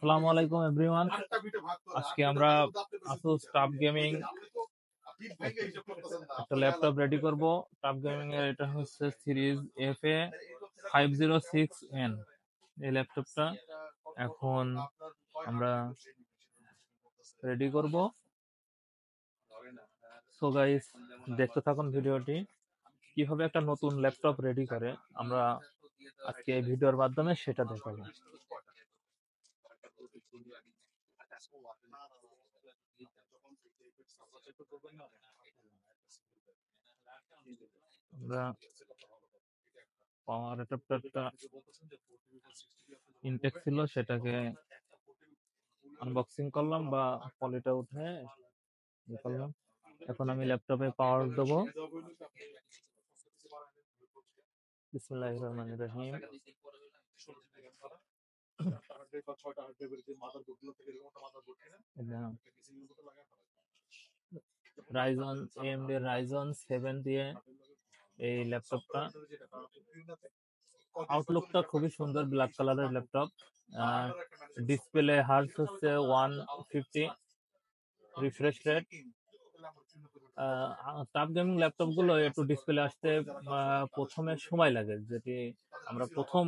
আসসালামু আলাইকুম এভরিওয়ান। আজকে আমরা আসুস টাফ গেমিং একটা ল্যাপটপ রেডি করব। টাফ গেমিং এর এটা হচ্ছে সিরিজ FA506N। এই ল্যাপটপটা এখন আমরা রেডি করব। সো গাইস, দেখতে থাকুন ভিডিওটি, কিভাবে একটা নতুন ল্যাপটপ রেডি করে আমরা আজকে এই ভিডিওর মাধ্যমে সেটা দেখাবো। আমরা পাওয়ার অ্যাডাপ্টারটা ইনটেক ছিল, সেটাকে আনবক্সিং করলাম বা পলিটা উঠে করলাম। এখন আমি ল্যাপটপে পাওয়ার দেবো। বিসমিল্লাহির রহমানির রহিম। রাইজন AMD রাইজন 7 দিয়ে এই ল্যাপটপটা। আউটলুকটা খুবই সুন্দর, ব্ল্যাক কালারের ল্যাপটপ। ডিসপ্লে হার্টস হচ্ছে 150, refresh rate. Tough gaming laptop গুলো একটু ডিসপ্লে আসতে প্রথমে সময় লাগে, যেটি আমরা প্রথম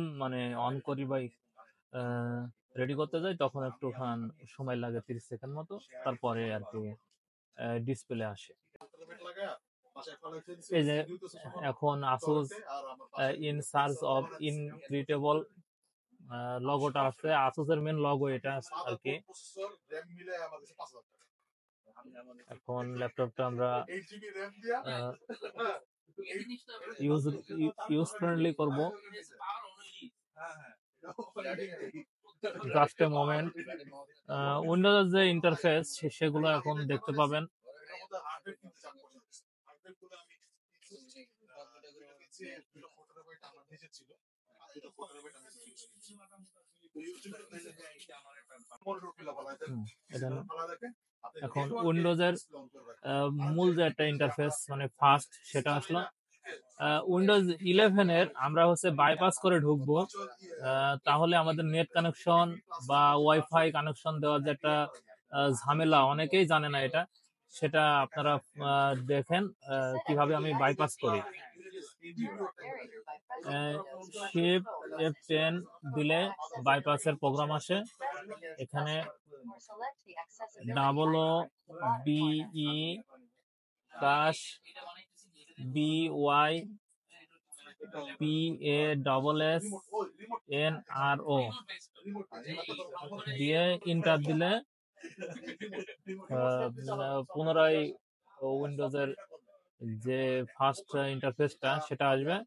অন করি বা রেডি করতে যাই তখন একটু সময় লাগে 30 সেকেন্ড মতো, তারপরে আর কি ডিসপ্লে আসে। এই যে এখন আসুস ইন সার্চ অফ ইনক্রিডিবল লগোটা আছে, আসুসের মেন লগো এটা আর কি। এখন ল্যাপটপটা আমরা ইউজ ফ্রেন্ডলি করব। Just a moment. উইন্ডোজের যে ইন্টারফেস সেগুলো এখন দেখতে পাবেন। এখন উইন্ডোজের মূল যে একটা ইন্টারফেস ফার্স্ট সেটা আসলো। উইন্ডোজ 11 এর আমরা হচ্ছে বাইপাস করে ঢুকবো, তাহলে আমাদের নেট কানেকশন বা ওয়াইফাই কানেকশন দেওয়ার যে একটা ঝামেলা, অনেকেই জানে না এটা, সেটা আপনারা দেখেন কিভাবে আমি বাইপাস করি। শিফট F10 দিলে বাইপাসের প্রোগ্রাম আসে। এখানে BE কাশ BYPASSNRO দিয়ে ইন্টার দিলে পুনরায় উইন্ডোজের যে ফার্স্ট ইন্টারফেসটা সেটা আসবে।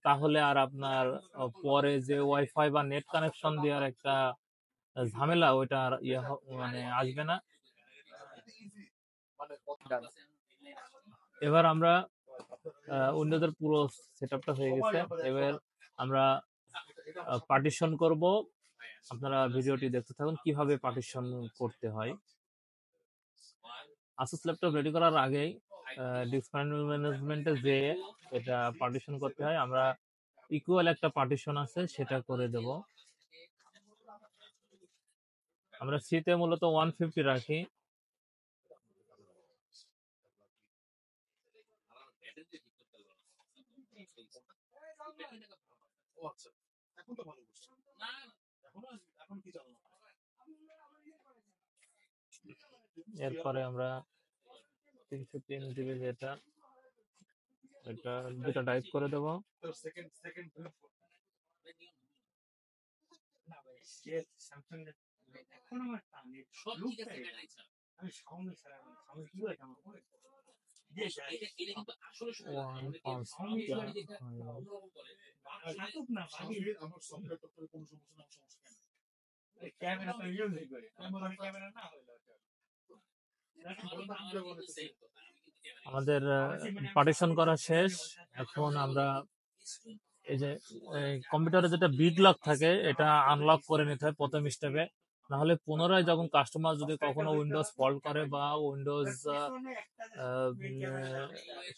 তাহলে আর আপনার পরে যে ওয়াইফাই বা নেট কানেকশন দেওয়ার একটা ঝামেলা, ওইটা আর আসবে না। এবার আমরা উইন্ডোজের পুরো সেটআপটা হয়ে গেছে। এবার আমরা পার্টিশন করব। আপনারা ভিডিওটি দেখতে থাকুন কিভাবে পার্টিশন করতে হয়। আসুস ল্যাপটপ রেডি করার আগেই ডিস্ক ম্যানেজমেন্টে যে এটা পার্টিশন করতে হয়, আমরা ইকুয়াল একটা পার্টিশন আছে সেটা করে দেব। আমরা সিতে মূলত 150 রাখি। এরপরে আমরা 303 জিবি যেটা, এটা দুটো টাইপ করে দেব। আমাদের পার্টিশন করা শেষ। এখন আমরা এই যে কম্পিউটারে যেটা বিট লক থাকে এটা আনলক করে নিতে হয় প্রথম স্টেপে, নাহলে পুনরায় যখন কাস্টমার যদি কখনো উইন্ডোজ ফল্ট করে বা উইন্ডোজ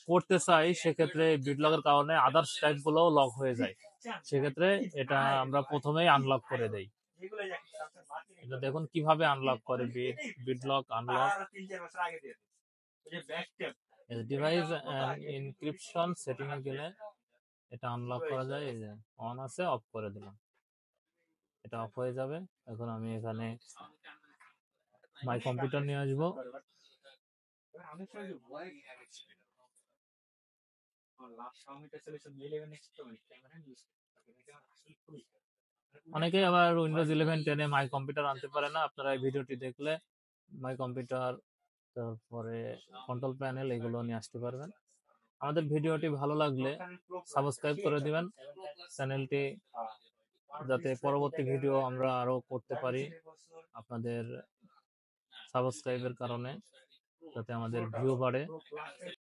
করতে চাই, সেক্ষেত্রে বিট লকের কারণে আদার্স টাইপ গুলো লক হয়ে যায়। সেক্ষেত্রে এটা আমরা প্রথমেই আনলক করে দেই। এটা দেখুন কিভাবে আনলক করে, বিটলক আনলক ডিভাইস এনক্রিপশন সেটিং এ গেলে এটা আনলক করা যায়। এই যে অন আছে, অফ করে দিলাম, এটা অফ হয়ে যাবে। এখন আমি এখানে মাই কম্পিউটার নিয়ে আসবো। অনেকেই আবার উইন্ডোজ 11 10 এ মাই কম্পিউটার আনতে পারে না। আপনারা এই ভিডিওটি দেখলে মাই কম্পিউটার, তারপরে কন্ট্রোল প্যানেল, এগুলো নিয়ে আসতে পারবেন। আমাদের ভিডিওটি ভালো লাগলে সাবস্ক্রাইব করে দিবেন চ্যানেলটি, যাতে পরবর্তী ভিডিও আমরা আরো করতে পারি। আপনাদের সাবস্ক্রাইবের কারণে যাতে আমাদের ভিউ বাড়ে।